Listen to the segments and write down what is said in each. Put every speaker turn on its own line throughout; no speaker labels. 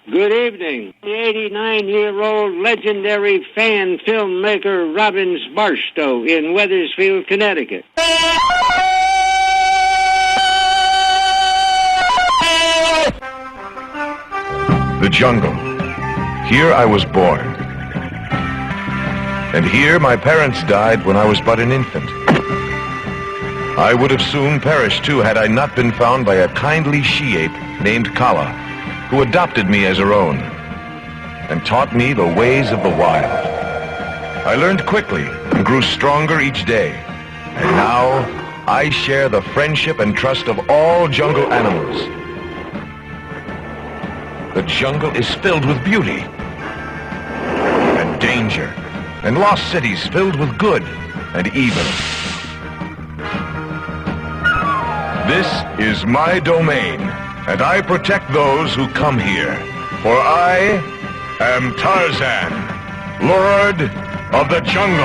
Good evening. The 89-year-old legendary fan filmmaker Robbins Barstow in Wethersfield, Connecticut.
The jungle. Here I was born. And here my parents died when I was but an infant. I would have soon perished too had I not been found by a kindly she-ape named Kala, who adopted me as her own and taught me the ways of the wild. I learned quickly and grew stronger each day. And now I share the friendship and trust of all jungle animals. The jungle is filled with beauty and danger, and lost cities filled with good and evil. This is my domain, and I protect those who come here. For I am Tarzan, Lord of the Jungle.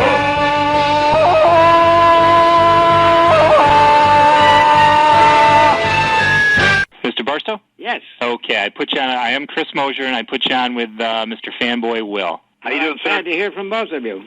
Mr. Barstow?
Yes.
Okay, I am Chris Mosier, and I put you on with Mr. Fanboy Will.
How you doing, sir?
Glad to hear from both of you.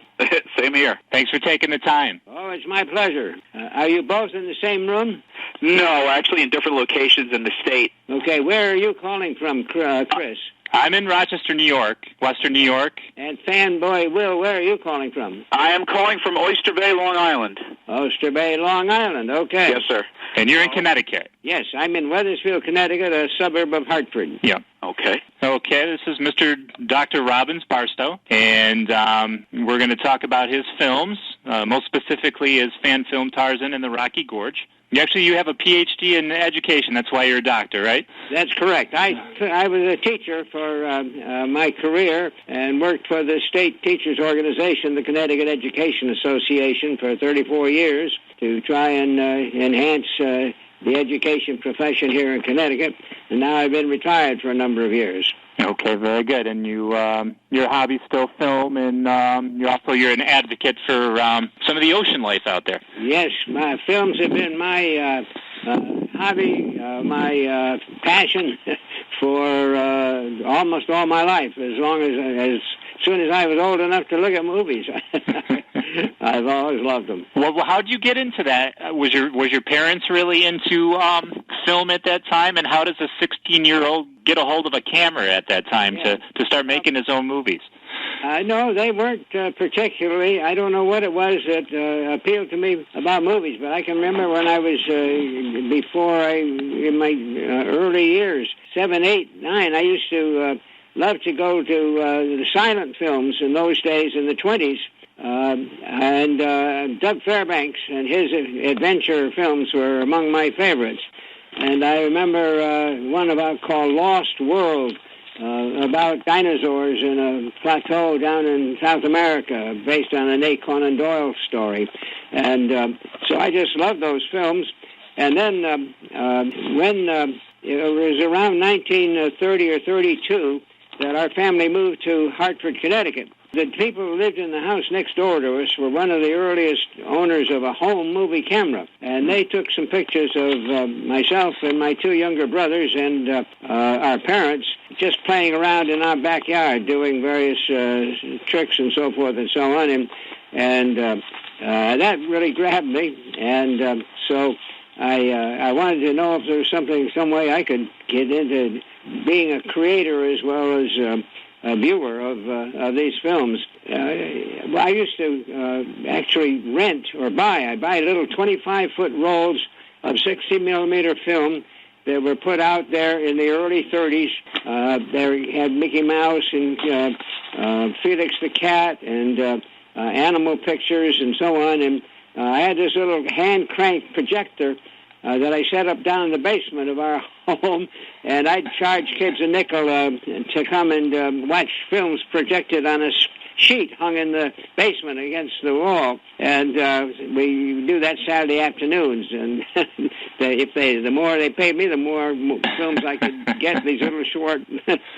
Same here.
Thanks for taking the time.
Oh, it's my pleasure. Are you both in the same room?
No, actually in different locations in the state.
Okay, where are you calling from, Chris?
I'm in Rochester, New York, Western New York.
And Fanboy Will, where are you calling from?
I am calling from Oyster Bay, Long Island.
Oyster Bay, Long Island, okay.
Yes, sir.
And you're in Connecticut?
Yes, I'm in Wethersfield, Connecticut, a suburb of Hartford.
Yeah.
Okay.
Okay, this is Mr. Doctor Robbins Barstow, and we're going to talk about his films, most specifically his fan film Tarzan and the Rocky Gorge. You have a Ph.D. in education. That's why you're a doctor, right?
That's correct. I was a teacher for my career and worked for the state teachers organization, the Connecticut Education Association, for 34 years to try and enhance the education profession here in Connecticut. And now I've been retired for a number of years.
Okay, very good. And your hobby's still film, and you're an advocate for some of the ocean life out there.
Yes, my films have been my hobby, my passion for almost all my life. As soon as I was old enough to look at movies, I've always loved them.
Well, how did you get into that? Was your parents really into film at that time? And how does a 16-year-old get a hold of a camera at that time to start making his own movies?
No, they weren't particularly. I don't know what it was that appealed to me about movies, but I can remember when I was, in my early years, 7, 8, 9, I used to love to go to the silent films in those days in the 20s. And Doug Fairbanks and his adventure films were among my favorites. And I remember one called Lost World, about dinosaurs in a plateau down in South America, based on an A. Conan Doyle story. And so I just loved those films. And then when it was around 1930 or 32 that our family moved to Hartford, Connecticut. The people who lived in the house next door to us were one of the earliest owners of a home movie camera. And they took some pictures of myself and my two younger brothers and our parents just playing around in our backyard, doing various tricks and so forth and so on. And that really grabbed me. And so I wanted to know if there was some way I could get into being a creator as well as a viewer of these films. I used to actually rent or buy. I buy little 25-foot rolls of 60-millimeter film that were put out there in the early 30s. They had Mickey Mouse and Felix the Cat and animal pictures and so on. And I had this little hand-cranked projector that I set up down in the basement of our home, and I'd charge kids a nickel to come and watch films projected on a sheet hung in the basement against the wall. And we do that Saturday afternoons. And the more they paid me, the more films I could get, these little short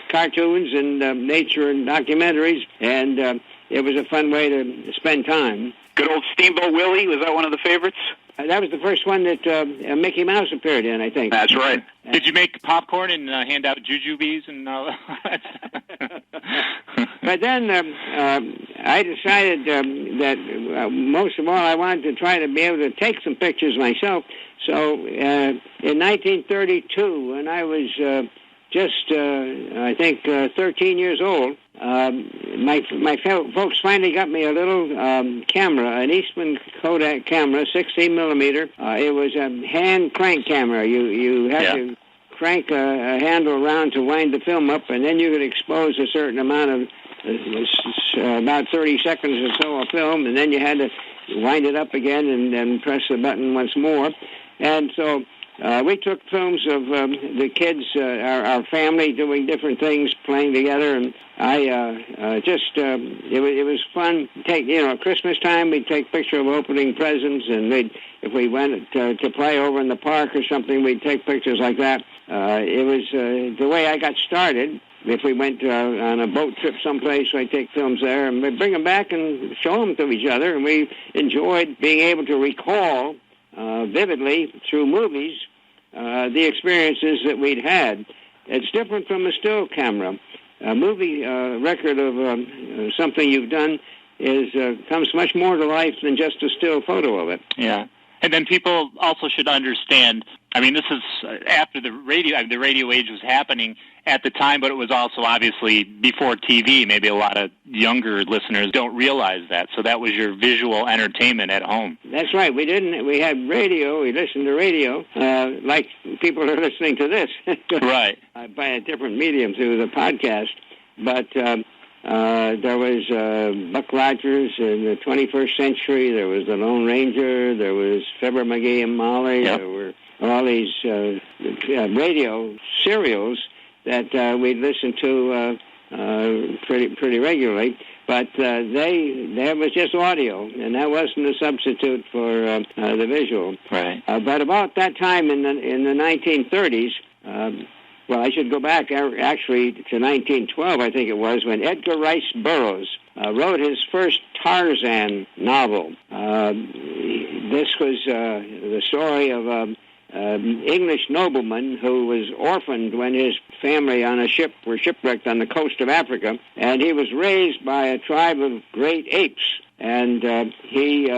cartoons and nature and documentaries. And it was a fun way to spend time.
Good old Steamboat Willie, was that one of the favorites?
That was the first one that Mickey Mouse appeared in, I think.
That's right.
Did you make popcorn and hand out jujubes and all that?
But then I decided that most of all I wanted to try to be able to take some pictures myself. So in 1932, when I was I think 13 years old, my folks finally got me a little camera, an Eastman Kodak camera, 16 millimeter. It was a hand crank camera. You had to crank a handle around to wind the film up, and then you could expose a certain amount of about 30 seconds or so of film, and then you had to wind it up again and then press the button once more. And so we took films of the kids, our family, doing different things, playing together, and I it was fun. At Christmas time, we'd take picture of opening presents, and if we went to play over in the park or something, we'd take pictures like that. It was the way I got started. If we went on a boat trip someplace, I'd take films there, and we'd bring them back and show them to each other, and we enjoyed being able to recall vividly through movies the experiences that we'd had. It's different from a still camera. A movie record of something you've done comes much more to life than just a still photo of it.
Yeah. And then people also should understand, I mean, this is after the radio age was happening at the time, but it was also obviously before TV. Maybe a lot of younger listeners don't realize that. So that was your visual entertainment at home.
That's right. We had radio. We listened to radio like people are listening to this.
Right.
By a different medium through the podcast. But there was Buck Rogers in the 21st Century. There was The Lone Ranger. There was Fibber McGee and Molly.
Yep.
There were all these radio serials that we'd listen to pretty regularly. But that was just audio, and that wasn't a substitute for the visual.
Right.
But about that time in the 1930s, well, I should go back actually to 1912, I think it was, when Edgar Rice Burroughs wrote his first Tarzan novel. This was the story of an English nobleman who was orphaned when his family on a ship were shipwrecked on the coast of Africa, and he was raised by a tribe of great apes, and he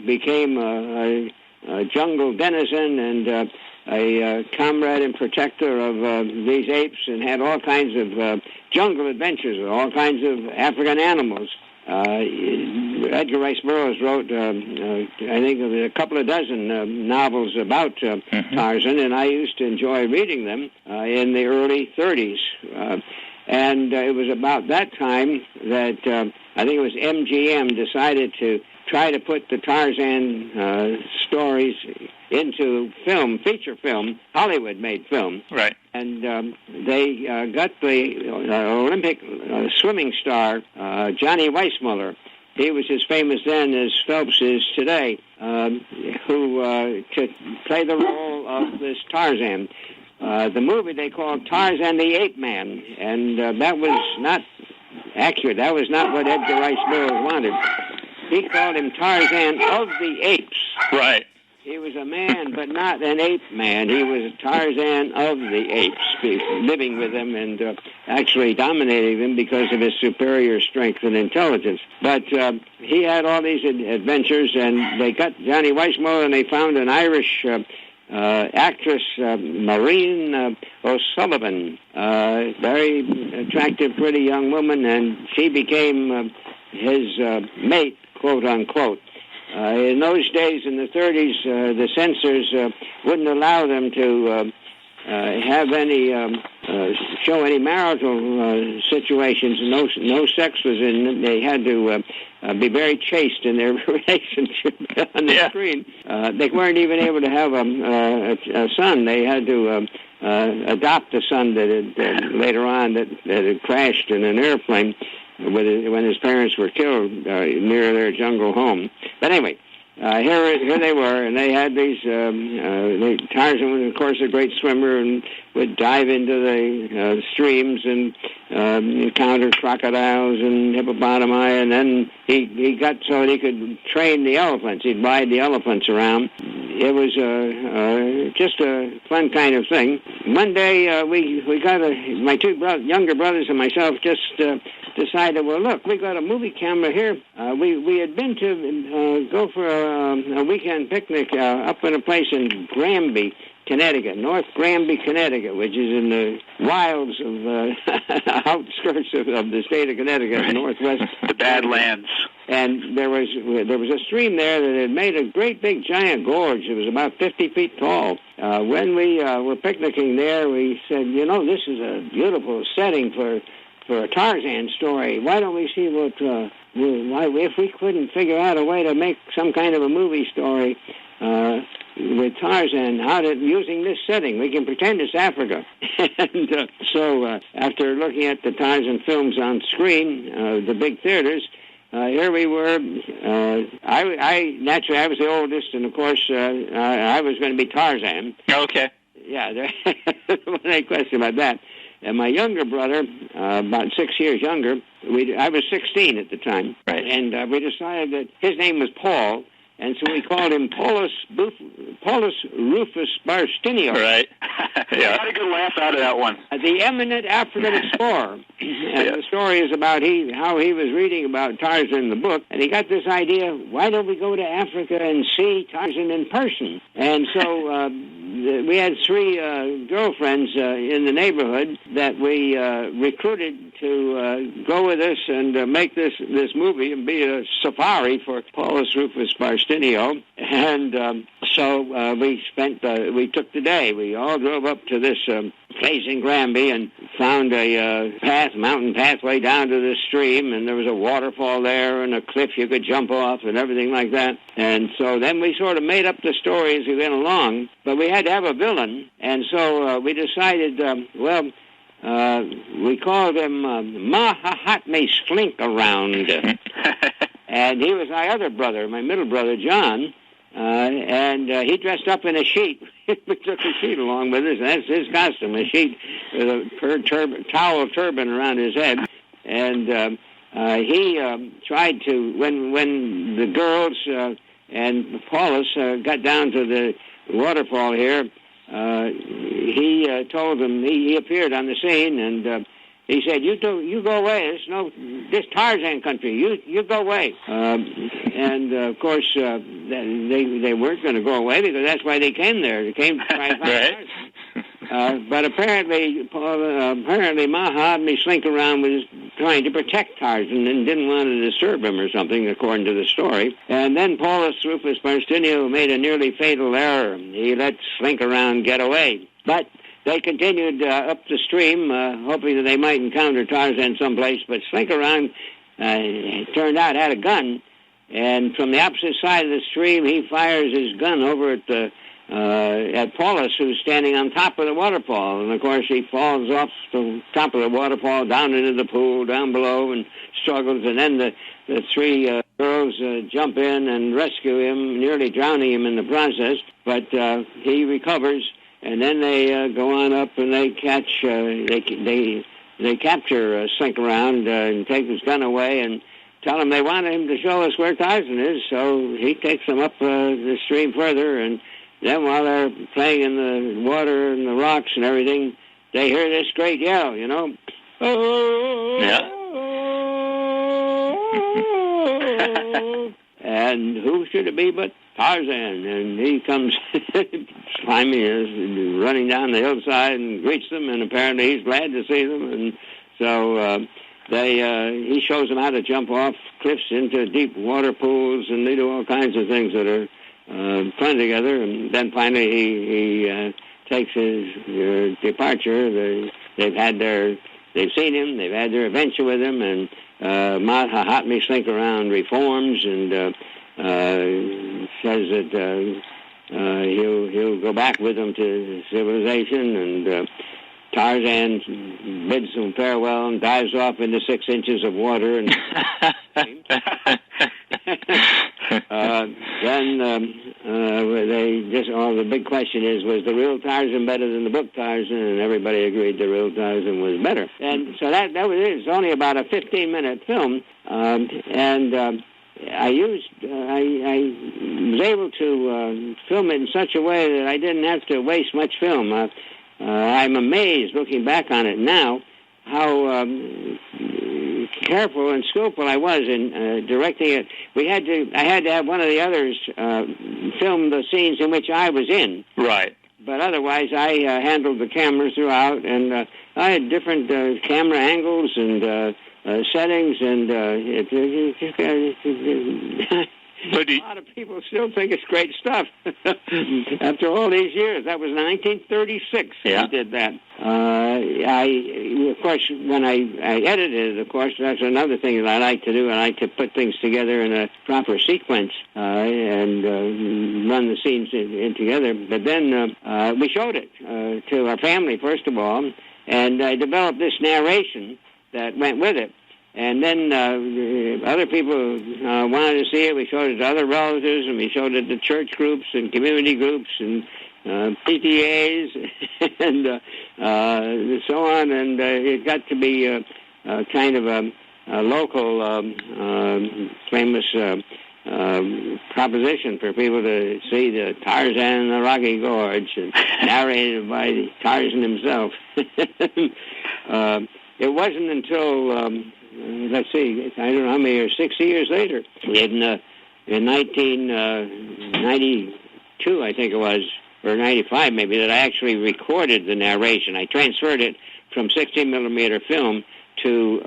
became a jungle denizen and a comrade and protector of these apes, and had all kinds of jungle adventures with all kinds of African animals. Edgar Rice Burroughs wrote, I think, a couple of dozen novels about Tarzan, and I used to enjoy reading them in the early 30s. And it was about that time that I think it was MGM decided to try to put the Tarzan stories into film, feature film, Hollywood-made film.
Right.
And they got the Olympic swimming star, Johnny Weissmuller. He was as famous then as Phelps is today, who to play the role of this Tarzan. The movie they called Tarzan the Ape Man, and that was not accurate. That was not what Edgar Rice Burroughs wanted. He called him Tarzan of the Apes.
Right.
He was a man, but not an ape man. He was Tarzan of the apes, living with them and actually dominating them because of his superior strength and intelligence. But he had all these adventures, and they got Johnny Weissmuller, and they found an Irish actress, Maureen O'Sullivan, very attractive, pretty young woman, and she became his mate, quote unquote. In those days, in the 30s, the censors wouldn't allow them to have any show any marital situations. No sex was in. They had to be very chaste in their relationship on the screen. They weren't even able to have a son. They had to adopt a son that had later on that had crashed in an airplane when his parents were killed near their jungle home. But anyway, here they were, and they had these. Tarzan was, of course, a great swimmer and would dive into the streams and encounter crocodiles and hippopotami, and then he got so that he could train the elephants. He'd ride the elephants around. it was just a fun kind of thing. One day we got my two younger brothers and myself just decided, well, look, we got a movie camera here. We had been to go for a weekend picnic up in a place in Granby, Connecticut, North Granby, Connecticut, which is in the wilds of outskirts of the state of Connecticut, northwest.
The Badlands.
And there was a stream there that had made a great big giant gorge. It was about 50 feet tall. When we were picnicking there, we said, you know, this is a beautiful setting for a Tarzan story. Why don't we see if we couldn't figure out a way to make some kind of a movie story with Tarzan using this setting. We can pretend it's Africa. And so after looking at the Tarzan films on screen, the big theaters, here we were. Naturally, I was the oldest, and of course, I was going to be Tarzan.
Okay.
Yeah, no question about that. And my younger brother, about 6 years younger, I was 16 at the time.
Right.
And we decided that his name was Paul, and so we called him Paulus Rufus Barstinio.
Right.
Yeah. I got a good laugh out of that one.
The eminent African explorer. And the story is about how he was reading about Tarzan in the book, and he got this idea, why don't we go to Africa and see Tarzan in person? And so we had three girlfriends in the neighborhood that we recruited to go with us and make this movie and be a safari for Paulus Rufus Barstinio. And so we took the day. We all drove up to this place in Granby and found a mountain pathway down to the stream, and there was a waterfall there and a cliff you could jump off and everything like that. And so then we sort of made up the story as we went along, but we had to have a villain, and so we decided, we called him Mahahatme Slink-Around. And he was my other brother, my middle brother, John, and he dressed up in a sheet. We took a sheet along with us, and that's his costume, a sheet with a towel turban around his head. And he tried to, when the girls and Paulus got down to the waterfall here, he told them, he appeared on the scene, and he said, "You go away. This Tarzan country. You go away." And of course, they weren't going to go away because that's why they came there. They came to try to find Tarzan. But apparently Mahatme Slink-Around was trying to protect Tarzan and didn't want to disturb him or something, according to the story. And then Paulus Rufus Barstinio made a nearly fatal error. He let Slink-Around get away. But they continued up the stream, hoping that they might encounter Tarzan someplace, but Slink-Around, it turned out, had a gun, and from the opposite side of the stream, he fires his gun over at Paulus, who's standing on top of the waterfall, and of course he falls off the top of the waterfall down into the pool down below and struggles, and then the three girls jump in and rescue him, nearly drowning him in the process, but he recovers. And then they go on up and they catch, they capture Slink-Around and take his gun away and tell him they want him to show us where Tarzan is. So he takes them up the stream further, and then while they're playing in the water and the rocks and everything, they hear this great yell, you know. Oh,
yeah.
And who should it be but Tarzan? And he comes climbing, running down the hillside and greets them, and apparently he's glad to see them. And so he shows them how to jump off cliffs into deep water pools, and they do all kinds of things that are fun together. And then finally he takes his departure. They've seen him, they've had their adventure with him, and Mahatme Slink-Around reforms and says that he'll go back with them to civilization, and Tarzan bids them farewell and dives off into 6 inches of water. And the big question is, was the real Tarzan better than the book Tarzan? And everybody agreed the real Tarzan was better. And so that was it. It's only about a 15-minute film, and I was able to film it in such a way that I didn't have to waste much film. I'm amazed, looking back on it now, how careful and skillful I was in directing it. I had to have one of the others film the scenes in which I was in.
Right.
But otherwise, I handled the camera throughout, and I had different camera angles and settings, and a lot of people still think it's great stuff. After all these years, that was 1936
yeah.
I did that. Of course, when I edited it, of course, that's another thing that I like to do. I like to put things together in a proper sequence and run the scenes in together. But then we showed it to our family, first of all, and I developed this narration that went with it. And then other people wanted to see it. We showed it to other relatives, and we showed it to church groups and community groups and PTAs and so on. And it got to be kind of a local famous proposition for people to see the Tarzan and the Rocky Gorge, and narrated by Tarzan himself. It wasn't until... let's see, I don't know how many years, 60 years later, in 1992, I think it was, or 95 maybe, that I actually recorded the narration. I transferred it from 16-millimeter film to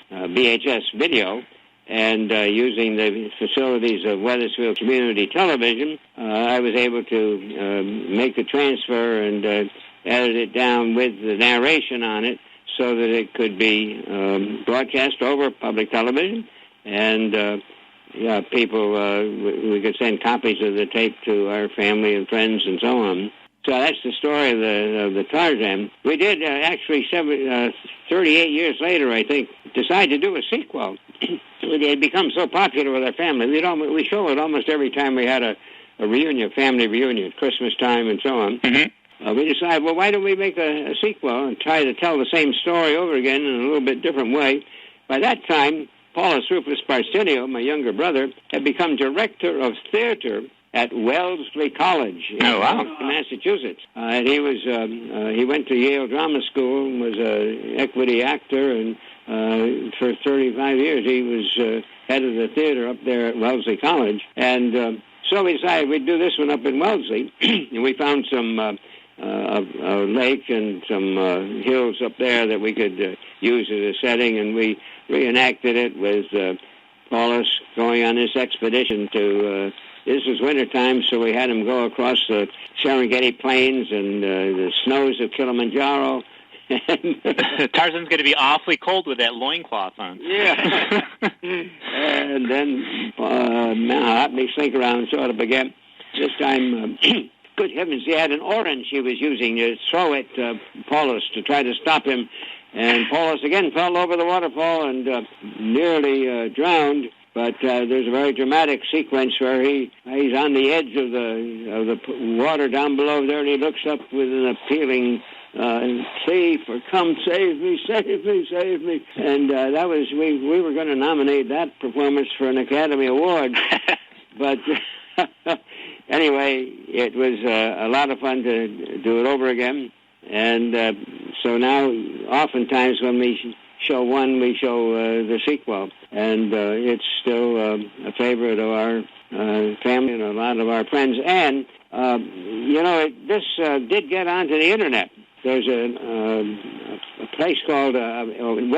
VHS video, and using the facilities of Wethersfield Community Television, I was able to make the transfer and edit it down with the narration on it, so that it could be broadcast over public television, and people, we could send copies of the tape to our family and friends and so on. So that's the story of the Tarzan. We did actually 38 years later, I think, decide to do a sequel. It had become so popular with our family. We show it almost every time we had a reunion, family reunion, Christmas time and so on. Mm-hmm. We decided, well, why don't we make a sequel and try to tell the same story over again in a little bit different way? By that time, Paulus Rufus Barstow, my younger brother, had become director of theater at Wellesley College in Massachusetts. And he went to Yale Drama School and was an equity actor, and for 35 years he was head of the theater up there at Wellesley College. And so we decided we'd do this one up in Wellesley, and we found some... a lake and some hills up there that we could use as a setting, and we reenacted it with Paulus going on this expedition to, this was wintertime, so we had him go across the Serengeti Plains and the snows of Kilimanjaro.
Tarzan's going to be awfully cold with that loincloth on.
Yeah. And then hot me slink around sort of again. This time... good heavens, he had an orange he was using to throw at Paulus to try to stop him. And Paulus again fell over the waterfall and nearly drowned. But there's a very dramatic sequence where he's on the edge of the water down below there, and he looks up with an appealing thief, or come save me, save me, save me. And that was, we were going to nominate that performance for an Academy Award. But... Anyway, it was a lot of fun to do it over again. And so now, oftentimes when we show one, we show the sequel. And it's still a favorite of our family and a lot of our friends. And, this did get onto the Internet. There's a place called, a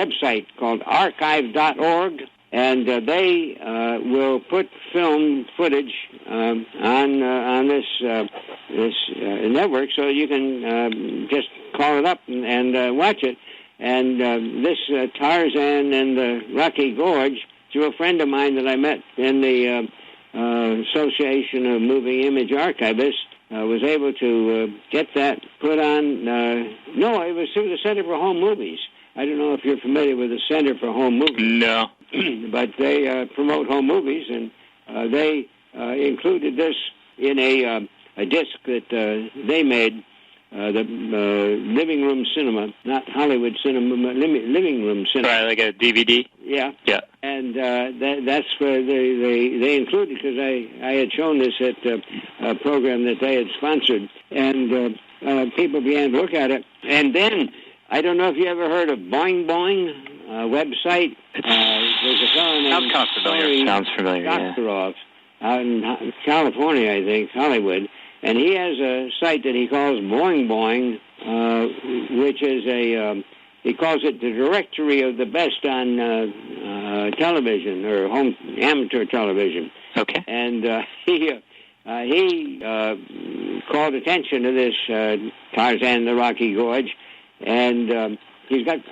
website called archive.org. And they will put film footage on this network, so you can just call it up and watch it. And this Tarzan and the Rocky Gorge, through a friend of mine that I met in the Association of Moving Image Archivists, was able to get that put on. No, it was through the Center for Home Movies. I don't know if you're familiar with the Center for Home Movies.
No.
But they promote home movies, and they included this in a disc that they made, the living room cinema, not Hollywood cinema, but living room cinema.
Right, like a DVD?
Yeah.
Yeah.
And And that's where they included, because I had shown this at a program that they had sponsored, and people began to look at it. And then, I don't know if you ever heard of Boing Boing website. There's a fellow named
Sounds familiar.
Doctor Robbins out in California, I think, Hollywood. And he has a site that he calls Boing Boing, which is he calls it the directory of the best on television, or home amateur television.
Okay.
And he called attention to this Tarzan, the Rocky Gorge, and he's got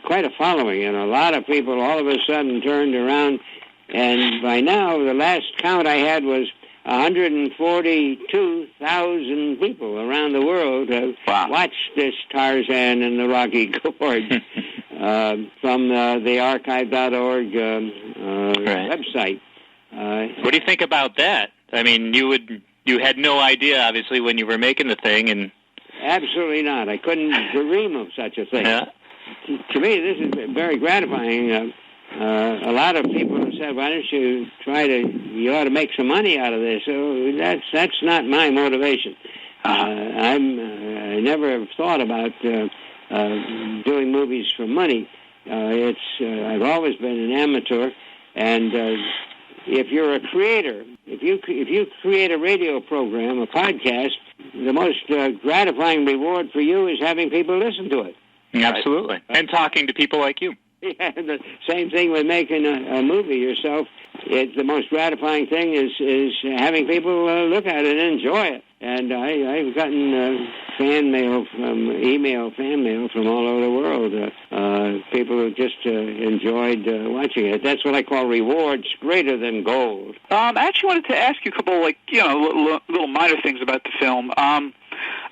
quite a following, and a lot of people all of a sudden turned around, and by now, the last count I had was 142,000 people around the world have watched this Tarzan and the Rocky Gorge from the archive.org website.
What do you think about that? I mean, you had no idea, obviously, when you were making the thing, and
absolutely not. I couldn't dream of such a thing.
Yeah.
To me, this is very gratifying. A lot of people have said, "Why don't you you ought to make some money out of this?" So that's not my motivation. I never have thought about doing movies for money. I've always been an amateur, and if you're a creator, if you create a radio program, a podcast, the most gratifying reward for you is having people listen to it.
Absolutely, and talking to people like you.
Yeah, the same thing with making a movie yourself. The most gratifying thing is having people look at it and enjoy it. And I've gotten fan mail from all over the world. People who just enjoyed watching it. That's what I call rewards greater than gold.
I actually wanted to ask you a couple, little minor things about the film.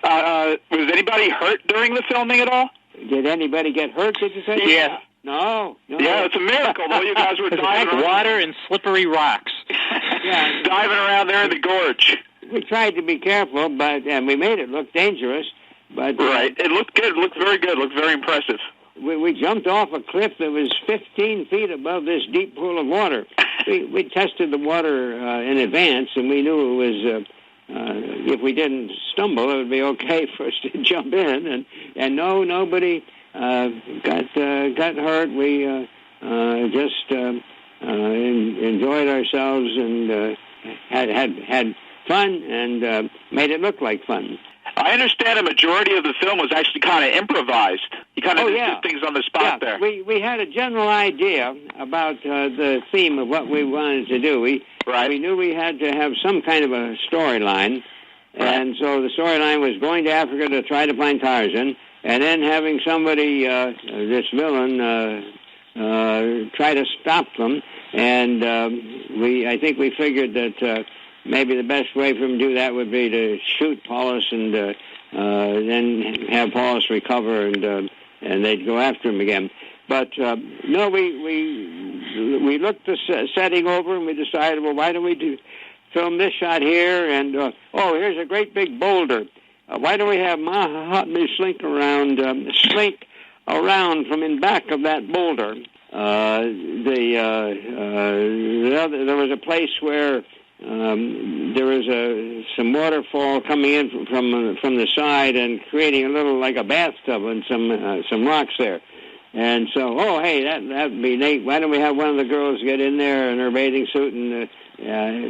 Was anybody hurt during the filming at all?
Did anybody get hurt, did you say?
Yeah.
No.
Yeah, it's a miracle. All you guys were diving around.
Water and slippery rocks.
Yeah.
Diving around there in the gorge.
We tried to be careful, and we made it look dangerous. But
right. It looked good. It looked very good. It looked very impressive.
We jumped off a cliff that was 15 feet above this deep pool of water. We tested the water in advance, and we knew it was... if we didn't stumble, it would be okay for us to jump in. And no, nobody got hurt. We just enjoyed ourselves and had fun and made it look like fun.
I understand a majority of the film was actually kind of improvised. You kind of did things on the spot there.
We had a general idea about the theme of what we wanted to do. We knew we had to have some kind of a storyline, and so the storyline was going to Africa to try to find Tarzan, and then having somebody, this villain, try to stop them. And I think we figured that maybe the best way for him to do that would be to shoot Paulus and then have Paulus recover, and they'd go after him again. But no, we looked the setting over, and we decided, well, why don't we film this shot here? And here's a great big boulder. Why don't we have Mahatma slink around from in back of that boulder? There was a place where there was some waterfall coming in from the side and creating a little like a bathtub and some rocks there. And so, that'd be neat. Why don't we have one of the girls get in there in her bathing suit and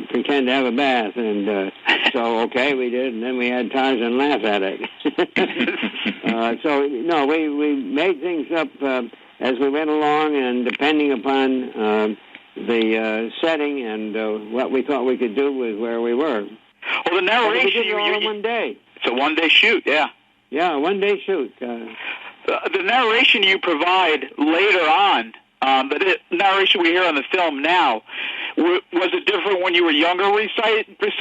pretend to have a bath? And so, we did, and then we had Tarzan laugh at it. We made things up as we went along, and depending upon the setting and what we thought we could do with where we were.
Well, the narration...
We did it all in one day.
It's a one-day shoot, yeah.
Yeah, a one-day shoot.
The narration you provide later on, the narration we hear on the film now, was it different when you were younger reciting the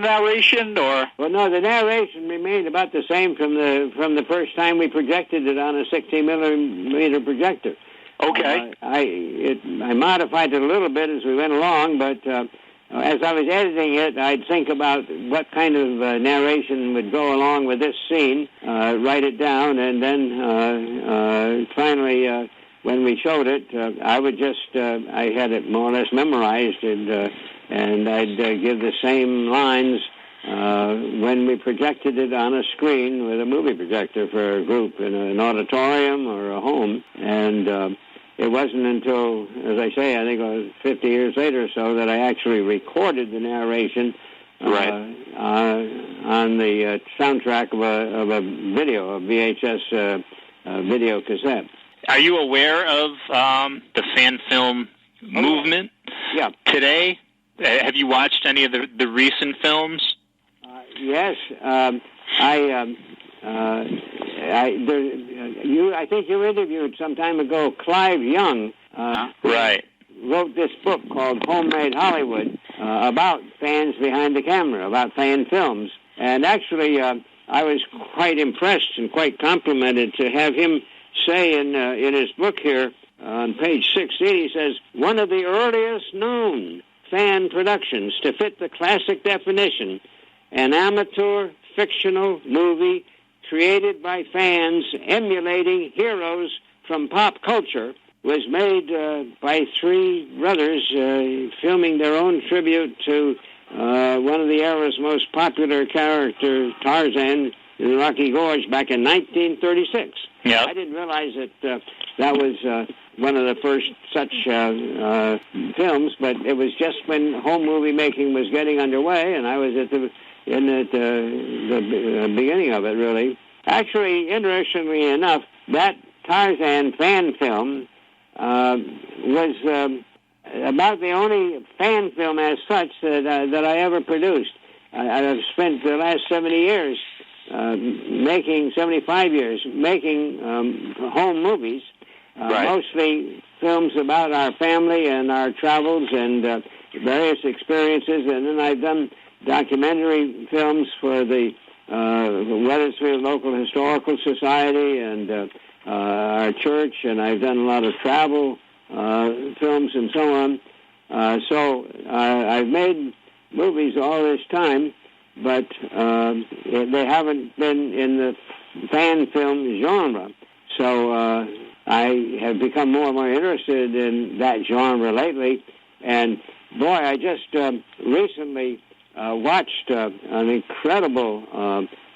narration, or? Well,
no, the narration remained about the same from the first time we projected it on a 60-millimeter projector.
Okay.
I modified it a little bit as we went along, but as I was editing it, I'd think about what kind of narration would go along with this scene, write it down, and then finally when we showed it, I would just, I had it more or less memorized, and I'd give the same lines when we projected it on a screen with a movie projector for a group in an auditorium or a home. And it wasn't until, as I say, I think it was 50 years later or so, that I actually recorded the narration on the soundtrack of a video, a VHS video cassette.
Are you aware of the fan film movement today? Have you watched any of the recent films?
Yes. I think you interviewed some time ago Clive Young. Wrote this book called Homemade Hollywood about fans behind the camera, about fan films. And actually, I was quite impressed and quite complimented to have him say in his book here on page 16, he says, one of the earliest known fan productions to fit the classic definition, an amateur fictional movie created by fans emulating heroes from pop culture, was made by three brothers filming their own tribute to one of the era's most popular characters, Tarzan, in Rocky Gorge back in 1936.
Yep.
I didn't realize that that was one of the first such films, but it was just when home movie making was getting underway, and I was at the beginning of it, really. Actually, interestingly enough, that Tarzan fan film was about the only fan film as such that I ever produced. I've spent the last 70 years 75 years making home movies, mostly films about our family and our travels and various experiences, and then I've done documentary films for the Wethersfield Local Historical Society and our church, and I've done a lot of travel films and so on. So I've made movies all this time, but they haven't been in the fan film genre. So I have become more and more interested in that genre lately. And boy, I just recently watched an incredible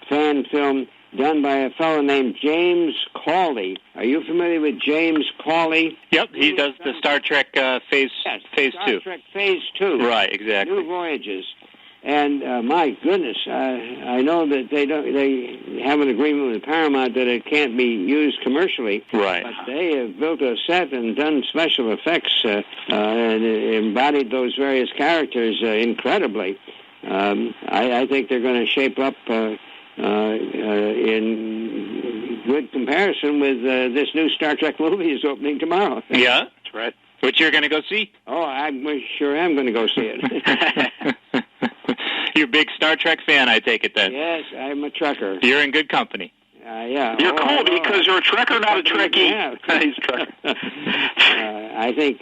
fan film done by a fellow named James Cawley. Are you familiar with James Cawley?
Yep, he does the Star Trek Phase 2.
Star Trek Phase 2.
Right, exactly.
New Voyages. And my goodness, I know that they have an agreement with Paramount that it can't be used commercially.
Right.
But they have built a set and done special effects and embodied those various characters incredibly. I think they're going to shape up in good comparison with this new Star Trek movie is opening tomorrow.
Yeah, that's right. Which you're going to go see?
Oh, I sure am going to go see it.
You're a big Star Trek fan, I take it then.
Yes, I'm a Trekker.
You're in good company.
Yeah.
You're cool because you're a Trekker, not a Trekkie.
Yeah.
He's a Trekker.
I think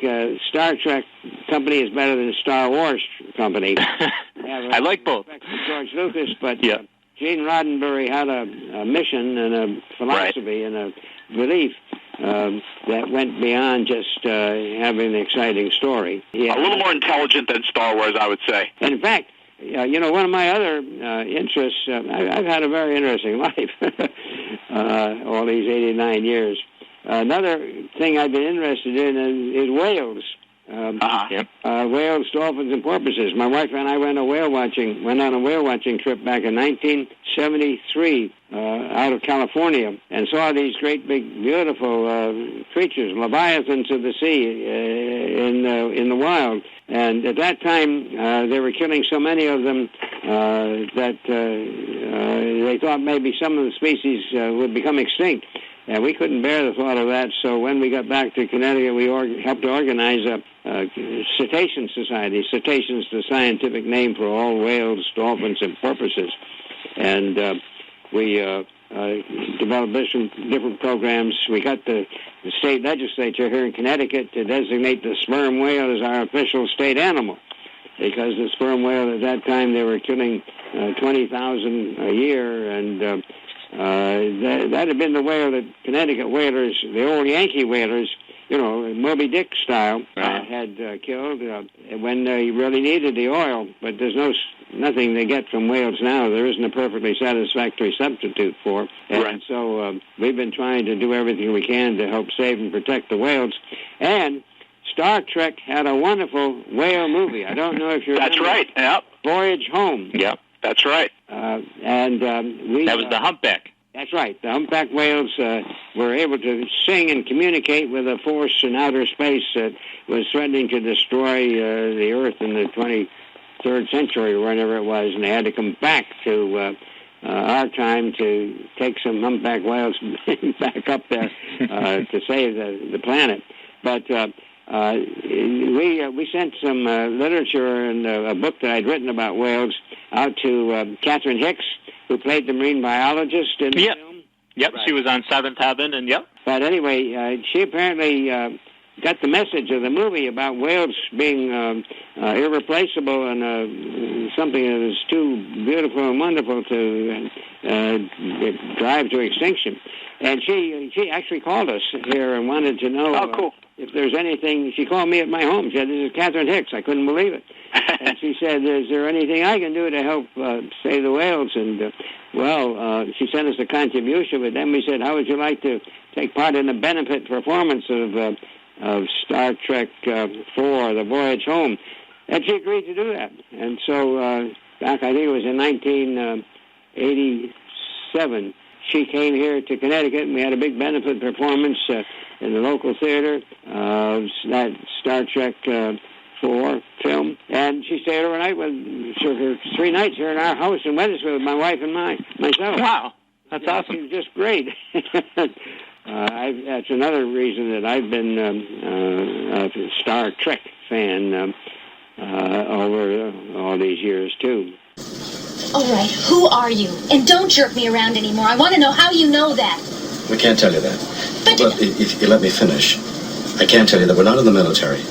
Star Trek company is better than Star Wars company.
I like both.
George Lucas, but
yeah.
Gene Roddenberry had a mission and a philosophy and a belief that went beyond just having an exciting story.
A little more intelligent than Star Wars, I would say.
And in fact, one of my other interests, I've had a very interesting life all these 89 years. Another thing I've been interested in is whales. Whales, dolphins, and porpoises. My wife and I went on a whale watching trip back in 1973 out of California and saw these great, big, beautiful creatures, leviathans of the sea in the wild. And at that time, they were killing so many of them that they thought maybe some of the species would become extinct. And we couldn't bear the thought of that, so when we got back to Connecticut, we helped organize a cetacean society. Cetacean is the scientific name for all whales, dolphins, and porpoises. And we developed different programs. We got the state legislature here in Connecticut to designate the sperm whale as our official state animal, because the sperm whale at that time, they were killing 20,000 a year, and that had been the whale that Connecticut whalers, the old Yankee whalers, Moby Dick style, had killed when they really needed the oil. But there's nothing they get from whales now. There isn't a perfectly satisfactory substitute for. And so we've been trying to do everything we can to help save and protect the whales. And Star Trek had a wonderful whale movie. I don't know if you're...
That's right, yep.
Voyage Home.
Yep, that's right.
That
was the humpback.
That's right. The humpback whales were able to sing and communicate with a force in outer space that was threatening to destroy the Earth in the 23rd century or whenever it was, and they had to come back to our time to take some humpback whales back up there to save the planet. But we sent some literature and a book that I'd written about whales out to Catherine Hicks, who played the marine biologist in the film.
Yep, right. She was on Seventh Heaven, and
But anyway, she apparently got the message of the movie about whales being irreplaceable and something that is too beautiful and wonderful to drive to extinction. And she actually called us here and wanted to know if there's anything. She called me at my home. She said, "This is Catherine Hicks." I couldn't believe it. And she said, "Is there anything I can do to help save the whales?" And, she sent us a contribution, but then we said, "How would you like to take part in the benefit performance of Star Trek 4, The Voyage Home?" And she agreed to do that. And so back, I think it was in 1987, she came here to Connecticut, and we had a big benefit performance in the local theater of that Star Trek 4 film. And she stayed overnight for 3 nights here in our house in Wethersfield with my wife and myself.
Wow, that's awesome.
It was just great. That's another reason that I've been a Star Trek fan over all these years, too.
All right, who are you? And don't jerk me around anymore. I want to know how you know that.
We can't tell you that.
But
if you let me finish, I can tell you that we're not in the military,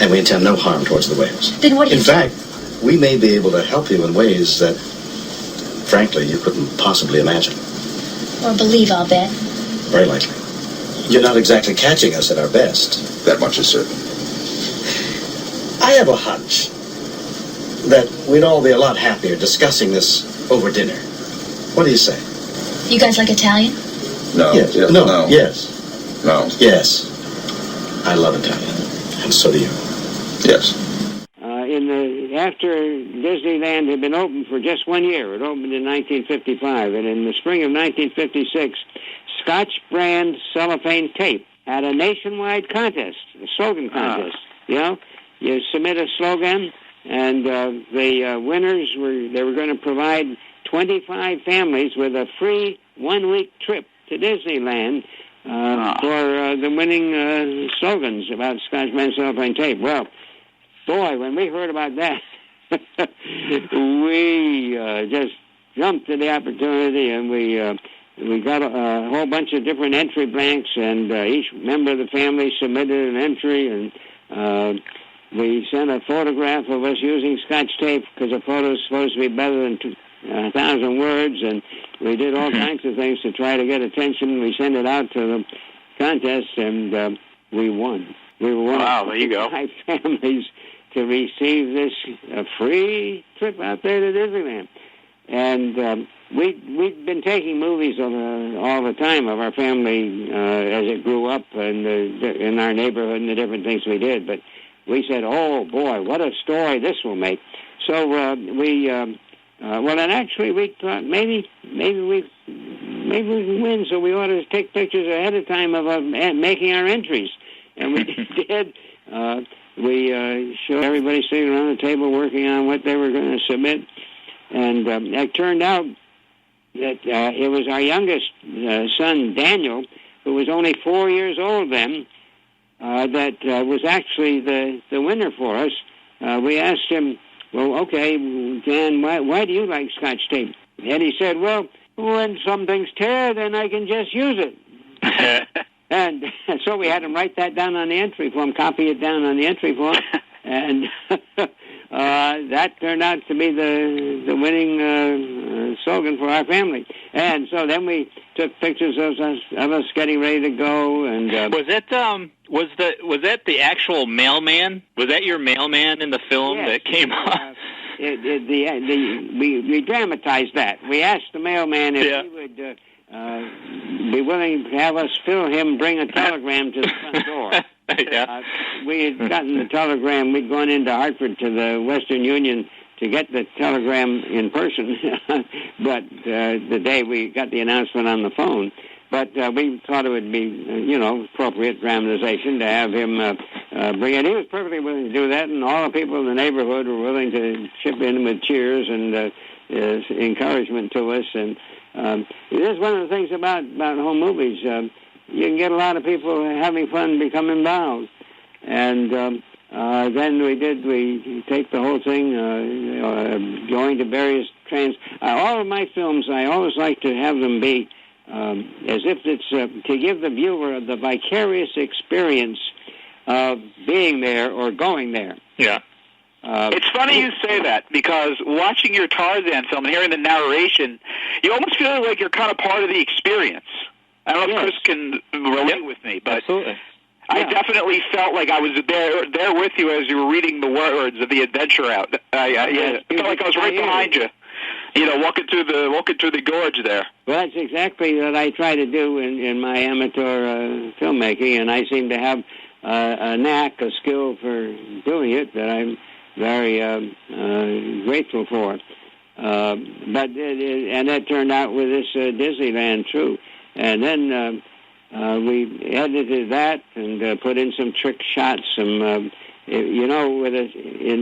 and we intend no harm towards the whales.
Then what do you
In fact, we may be able to help you in ways that, frankly, you couldn't possibly imagine.
Or believe, I'll bet.
Very likely. You're not exactly catching us at our best.
That much is certain.
I have a hunch that we'd all be a lot happier discussing this over dinner. What do you say?
You guys like Italian?
No.
Yes.
Yeah,
No. Yes.
No.
Yes. I love Italian. And so do you.
Yes.
After Disneyland had been open for just 1 year, it opened in 1955, and in the spring of 1956, Scotch brand cellophane tape had a nationwide contest, a slogan contest. You submit a slogan, and the winners were going to provide 25 families with a free 1-week trip to Disneyland for the winning slogans about Scotch brand cellophane tape. Well, boy, when we heard about that, we just jumped to the opportunity, and we got a whole bunch of different entry blanks, and each member of the family submitted an entry, and we sent a photograph of us using Scotch tape because a photo is supposed to be better than 1,000 words, and we did all kinds of things to try to get attention. We sent it out to the contest, and we won. We were one
of there you go.
5 families to receive this free trip out there to Disneyland. And we'd been taking movies all the time of our family as it grew up and in our neighborhood and the different things we did. But we said, "Oh boy, what a story this will make!" So and actually we thought maybe we can win. So we ought to take pictures ahead of time of making our entries, and we did. We showed everybody sitting around the table working on what they were going to submit. And it turned out that it was our youngest son, Daniel, who was only 4 years old then, that was actually the winner for us. We asked him, "Well, okay, Dan, why do you like Scotch tape?" And he said, "Well, when some things tear, then I can just use it." And so we had him write that down on the entry form, copy it down on the entry form, and that turned out to be the winning slogan for our family. And so then we took pictures of us getting ready to go. And
was that the actual mailman? Was that your mailman in the film that came on?
We dramatized that. We asked the mailman if he would be willing to have us fill him, bring a telegram to the front door. We had gotten the telegram. We'd gone into Hartford to the Western Union to get the telegram in person, but the day we got the announcement on the phone. But we thought it would be, appropriate dramatization to have him bring it. He was perfectly willing to do that, and all the people in the neighborhood were willing to chip in with cheers and encouragement to us. And it is one of the things about home movies. You can get a lot of people having fun, become involved. And then we take the whole thing, going to various trains. All of my films, I always like to have them be as if it's to give the viewer the vicarious experience of being there or going there.
Yeah.
It's funny you say that, because watching your Tarzan film and hearing the narration, you almost feel like you're kind of part of the experience. I don't know if Chris can relate with me, but
absolutely.
I definitely felt like I was there with you as you were reading the words of the adventure out. I felt like I was right behind you, walking through the gorge there.
Well, that's exactly what I try to do in my amateur filmmaking, and I seem to have a knack, a skill for doing it that I'm very grateful for. But that turned out with this Disneyland too. And then we edited that and put in some trick shots, some, in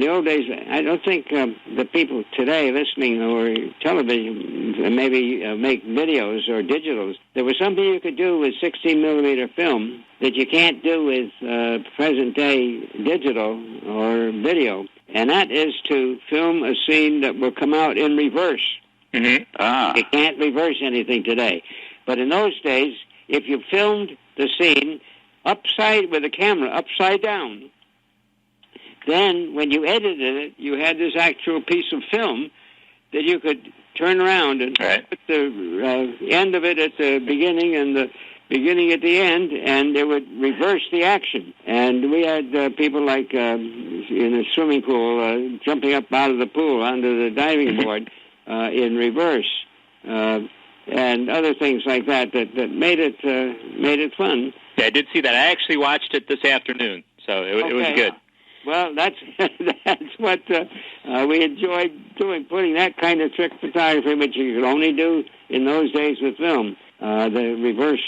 the old days, I don't think the people today listening or television maybe make videos or digitals. There was something you could do with 16-millimeter film that you can't do with present-day digital or video, and that is to film a scene that will come out in reverse.
Mm-hmm.
You can't reverse anything today. But in those days, if you filmed the scene with the camera upside down, then when you edited it, you had this actual piece of film that you could turn around and put the end of it at the beginning and the beginning at the end, and it would reverse the action. And we had people like in a swimming pool jumping up out of the pool onto the diving board in reverse. And other things like that made it fun.
Yeah, I did see that. I actually watched it this afternoon, so it was good.
Well, that's what we enjoyed doing, putting that kind of trick photography, which you could only do in those days with film, the reverse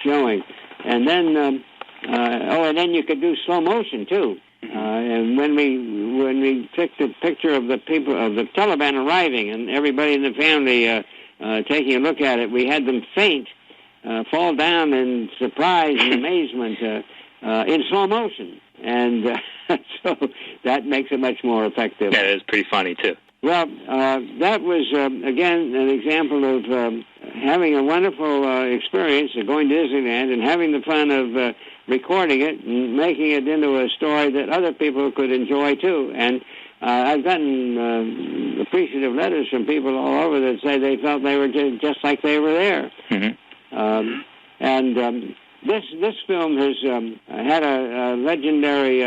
showing. And then, and then you could do slow motion too. And when we took the picture of the people of the Taliban arriving and everybody in the family taking a look at it, we had them faint, fall down in surprise and amazement in slow motion. And so that makes it much more effective.
Yeah, it is pretty funny, too.
Well, that was, again, an example of having a wonderful experience of going to Disneyland and having the fun of recording it and making it into a story that other people could enjoy, too. And I've gotten appreciative letters from people all over that say they felt they were just like they were there.
Mm-hmm.
This film has had a legendary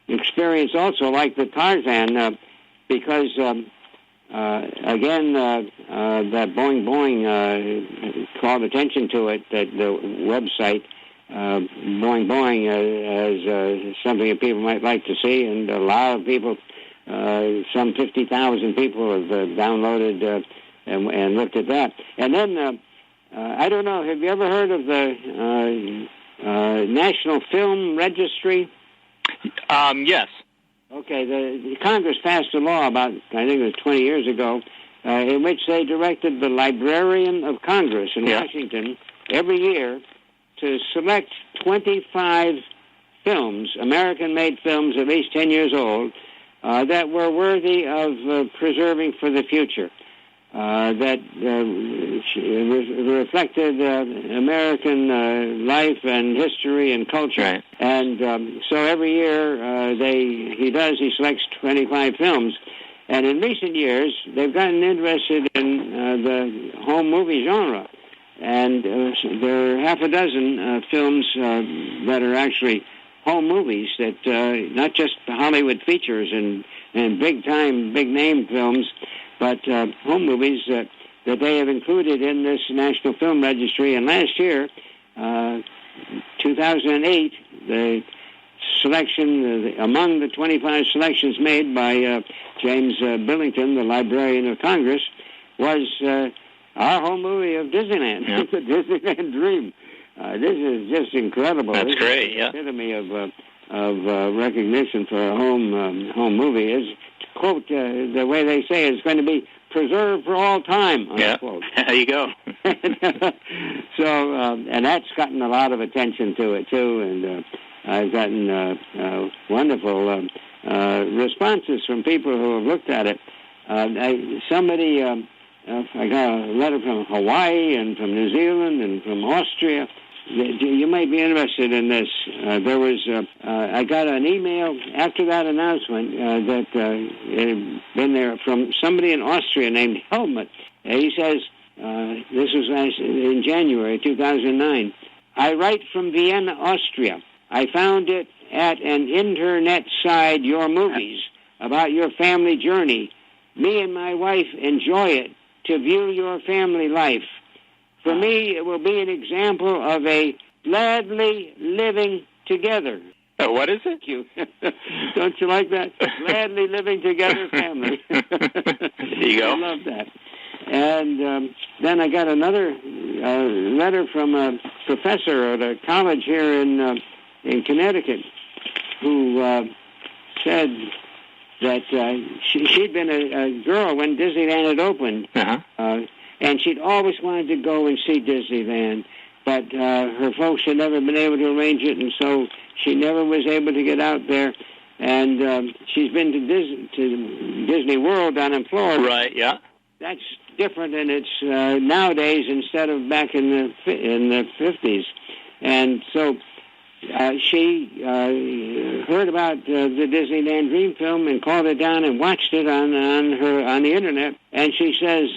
experience also, like the Tarzan, because, again, that Boing Boing called attention to it, that the website, Boing Boing, as something that people might like to see, and a lot of people, some 50,000 people have downloaded and looked at that. And then, I don't know, have you ever heard of the National Film Registry?
Yes.
Okay, the Congress passed a law about, I think it was 20 years ago, in which they directed the Librarian of Congress in Washington every year to select 25 films, American-made films at least 10 years old, that were worthy of preserving for the future. That reflected American life and history and culture.
Right.
And so every year he selects 25 films. And in recent years, they've gotten interested in the home movie genre. And there are half a dozen films that are actually home movies, that not just Hollywood features and big-time, big-name films, but home movies that they have included in this National Film Registry. And last year, 2008, the selection, among the 25 selections made by James Billington, the Librarian of Congress, was our home movie of Disneyland, the Disneyland Dream. This is just incredible.
That's great, yeah.
The epitome of recognition for a home movie. Is, quote, the way they say it's going to be preserved for all time, unquote.
Yeah, there you go.
So, and that's gotten a lot of attention to it, too, and I've gotten wonderful responses from people who have looked at it. I got a letter from Hawaii and from New Zealand and from Austria. You might be interested in this. I got an email after that announcement that it had been there from somebody in Austria named Helmut. He says, this was in January 2009, I write from Vienna, Austria. I found it at an internet site, your movies, about your family journey. Me and my wife enjoy it to view your family life. For me, it will be an example of a gladly living together.
What is it?
Don't you like that? Gladly living together family.
There you go.
I love that. And then I got another letter from a professor at a college here in Connecticut who said that she'd been a girl when Disneyland had opened, and she'd always wanted to go and see Disneyland, but her folks had never been able to arrange it, and so she never was able to get out there. And she's been to Disney World down in Florida.
Right, yeah.
That's different, and it's nowadays instead of back in the 50s. And so she heard about the Disneyland Dream film and called it down and watched it on the internet. And she says,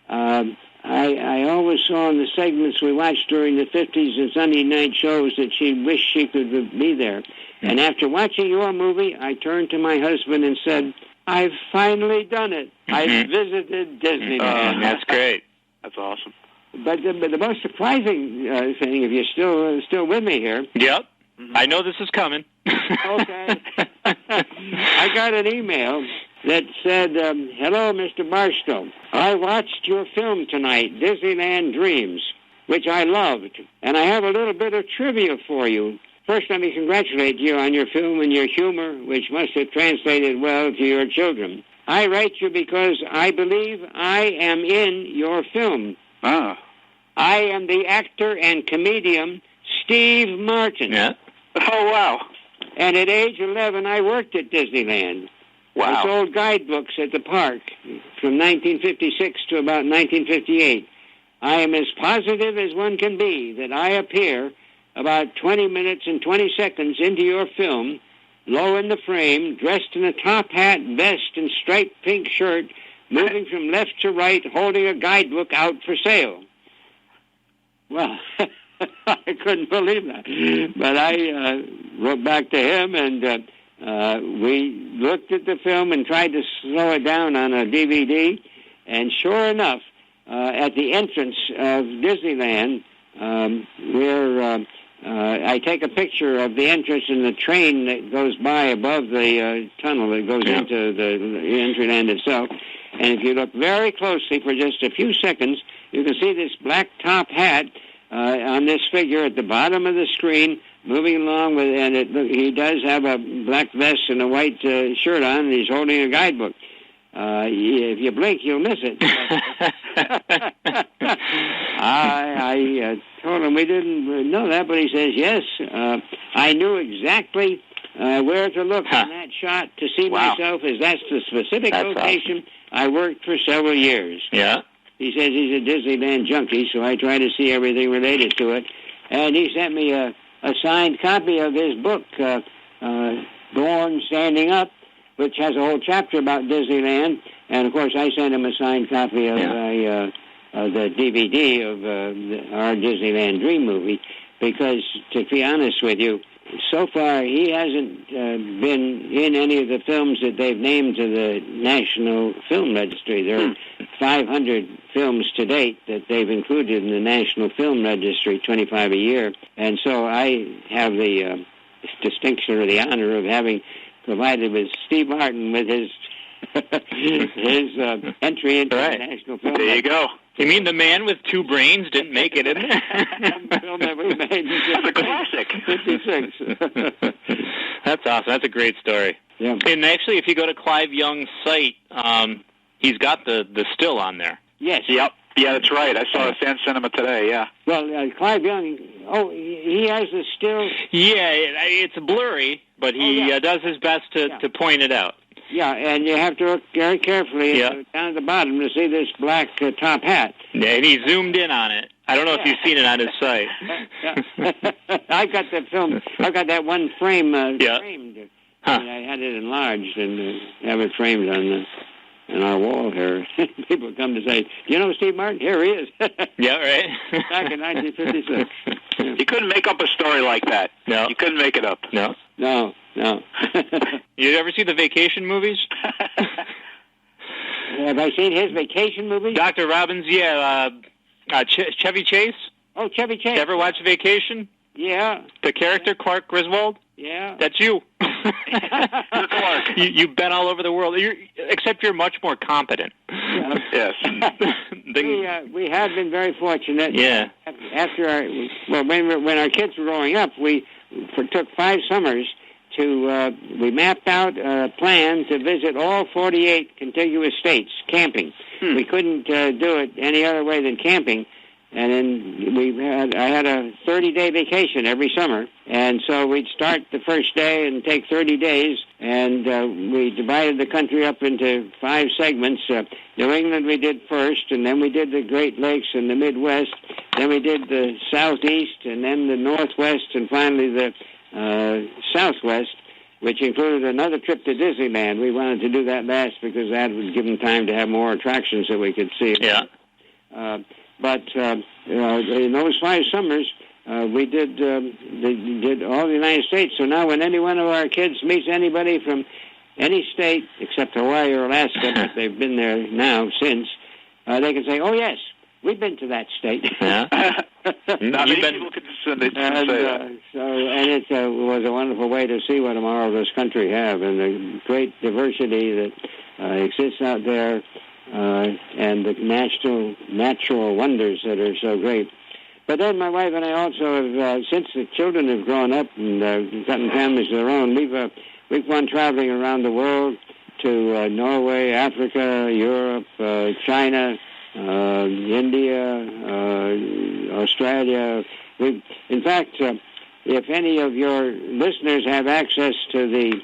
I always saw in the segments we watched during the 50s and Sunday night shows that she wished she could be there. And after watching your movie, I turned to my husband and said, I've finally done it. I've visited Disneyland.
That's great.
That's awesome.
But the most surprising thing, if you're still with me here.
Yep. I know this is coming.
Okay. I got an email that said, hello, Mr. Barstow. I watched your film tonight, Disneyland Dreams, which I loved. And I have a little bit of trivia for you. First, let me congratulate you on your film and your humor, which must have translated well to your children. I write you because I believe I am in your film.
Ah.
I am the actor and comedian Steve Martin.
Yeah.
Oh, wow.
And at age 11, I worked at Disneyland.
Wow.
I sold guidebooks at the park from 1956 to about 1958. I am as positive as one can be that I appear about 20 minutes and 20 seconds into your film, low in the frame, dressed in a top hat, vest, and striped pink shirt, moving from left to right, holding a guidebook out for sale. Well, I couldn't believe that. But I wrote back to him, and we looked at the film and tried to slow it down on a DVD. And sure enough, at the entrance of Disneyland, where I take a picture of the entrance and the train that goes by above the tunnel that goes into the Entryland itself. And if you look very closely for just a few seconds, you can see this black top hat on this figure at the bottom of the screen, moving along with, and he does have a black vest and a white shirt on, and he's holding a guidebook. If you blink, you'll miss it. I told him we didn't know that, but he says, yes, I knew exactly where to look on that shot to see myself, as that's the specific location. Awesome. I worked for several years.
Yeah.
He says he's a Disneyland junkie, so I try to see everything related to it. And he sent me a signed copy of his book, Born Standing Up. which has a whole chapter about Disneyland. And, of course, I sent him a signed copy of the DVD of our Disneyland Dream movie because, to be honest with you, so far he hasn't been in any of the films that they've named to the National Film Registry. There are 500 films to date that they've included in the National Film Registry, 25 a year. And so I have the distinction or the honor of having provided with Steve Martin with his entry into the National Film Registry.
There you go. You mean the man with two brains didn't make it in there?
Film that we made.
It's a classic.
56.
That's awesome. That's a great story.
Yeah.
And actually, if you go to Clive Young's site, he's got the still on there.
Yes.
Yep. Yeah, that's right. I saw a fan cinema today, yeah.
Well, Clive Young, he has the still.
Yeah, it's blurry, but he does his best to point it out.
Yeah, and you have to look very carefully down at the bottom to see this black top hat.
Yeah, and he zoomed in on it. I don't know if you've seen it on his site.
I got the film. I got that one frame framed.
Huh.
And I had it enlarged and have it framed on our wall here. People come to say, "You know Steve Martin? Here he is."
Yeah, right.
Back in 1956.
You couldn't make up a story like that.
No.
You couldn't make it up.
No.
No.
You ever see the Vacation movies?
Have I seen his Vacation movies?
Dr. Robbins, Chevy Chase?
Oh, Chevy Chase.
You ever watch Vacation?
Yeah.
The character, Clark Griswold?
Yeah.
That's you. Clark. You've been all over the world, except you're much more competent.
Yeah.
Yes.
We have been very fortunate.
Yeah.
After when our kids were growing up, we took 5 summers to we mapped out a plan to visit all 48 contiguous states camping. We couldn't do it any other way than camping. And then I had a 30-day vacation every summer. And so we'd start the first day and take 30 days. And we divided the country up into 5 segments. New England we did first, and then we did the Great Lakes and the Midwest. Then we did the Southeast, and then the Northwest, and finally the Southwest, which included another trip to Disneyland. We wanted to do that last because that would give them time to have more attractions that we could see.
Yeah.
But in those 5 summers, we did all the United States. So now when any one of our kids meets anybody from any state, except Hawaii or Alaska, but they've been there now since, they can say, "Oh, yes, we've been to that state."
Yeah.
Not many people can say that.
And it was a wonderful way to see what a marvelous country have and the great diversity that exists out there. And the natural wonders that are so great. But then my wife and I also have, since the children have grown up and gotten families of their own, we've gone traveling around the world to Norway, Africa, Europe, China, India, Australia. In fact, if any of your listeners have access to the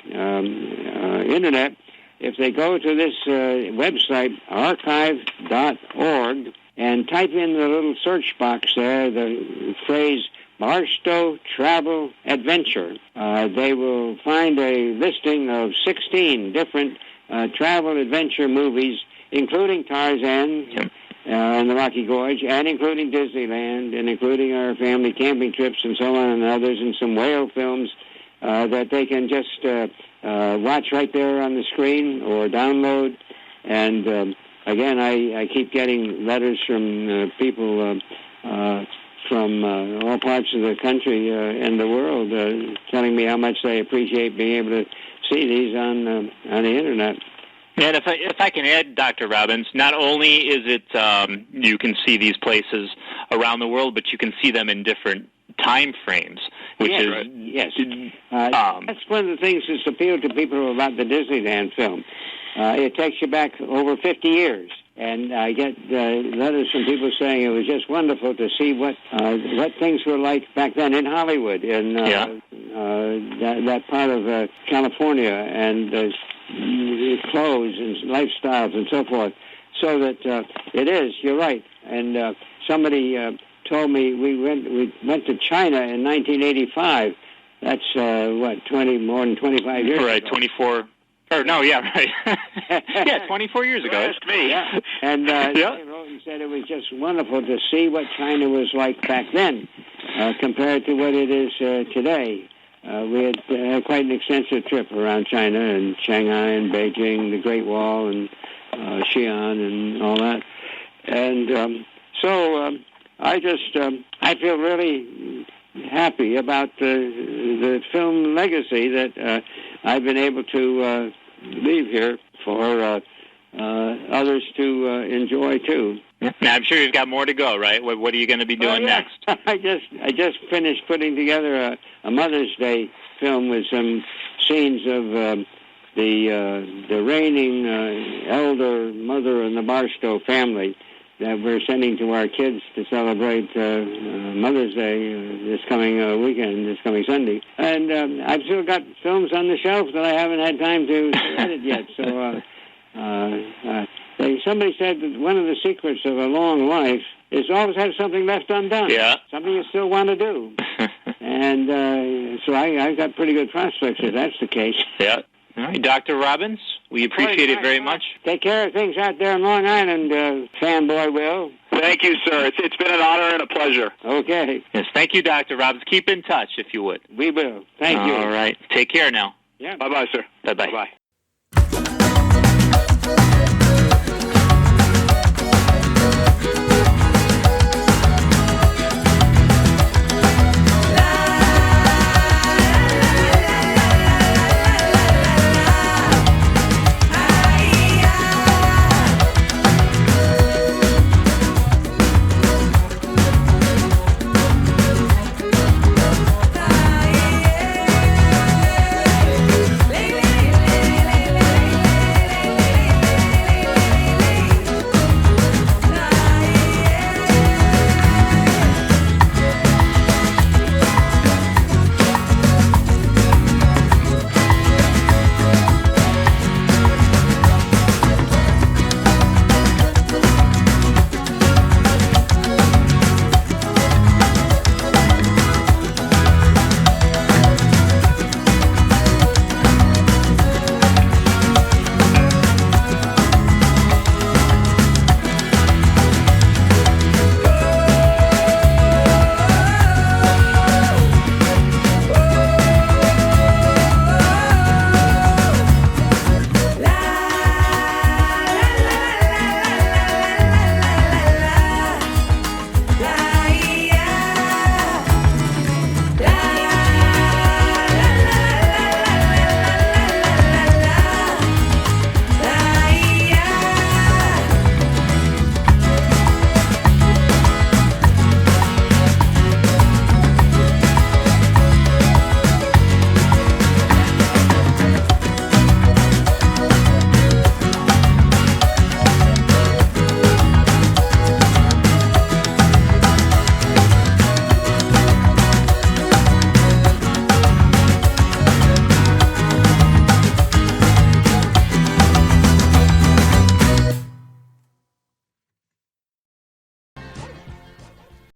Internet, if they go to this website, archive.org, and type in the little search box there, the phrase Barstow Travel Adventure, they will find a listing of 16 different travel adventure movies, including Tarzan and the Rocky Gorge, and including Disneyland, and including our family camping trips and so on and others, and some whale films that they can just watch right there on the screen or download. And again, I keep getting letters from people from all parts of the country and the world telling me how much they appreciate being able to see these on the Internet.
And if I can add, Dr. Robbins, not only is it you can see these places around the world, but you can see them in different time frames, which is
that's one of the things that's appealed to people about the Disneyland film. It takes you back over 50 years, and I get letters from people saying it was just wonderful to see what things were like back then in Hollywood and that part of California, and clothes and lifestyles and so forth. So that it is, you're right. And somebody told me we went to China in 1985. That's more than 25 years
right,
ago.
24 Or no, yeah, right. Yeah, 24 years ago.
Ask me.
Yeah. And he wrote and said it was just wonderful to see what China was like back then compared to what it is today. We had quite an extensive trip around China and Shanghai and Beijing, the Great Wall and Xi'an and all that. And so I feel really happy about the film legacy that I've been able to leave here for others to enjoy too.
Now, I'm sure you've got more to go, right? What are you going to be doing next?
I just finished putting together a Mother's Day film with some scenes of the reigning elder mother in the Barstow family that we're sending to our kids to celebrate Mother's Day this coming weekend, this coming Sunday. And I've still got films on the shelf that I haven't had time to edit yet. So somebody said that one of the secrets of a long life is to always have something left undone.
Yeah.
Something you still want to do. And so I've got pretty good prospects if that's the case.
Yeah. All right, Dr. Robbins, we appreciate it very much.
Take care of things out there in Long Island, Fanboy Will.
Thank you, sir. It's been an honor and a pleasure.
Okay.
Yes, thank you, Dr. Robbins. Keep in touch, if you would.
We will. Thank you.
All right. Take care now.
Yeah.
Bye-bye, sir.
Bye-bye.
Bye-bye.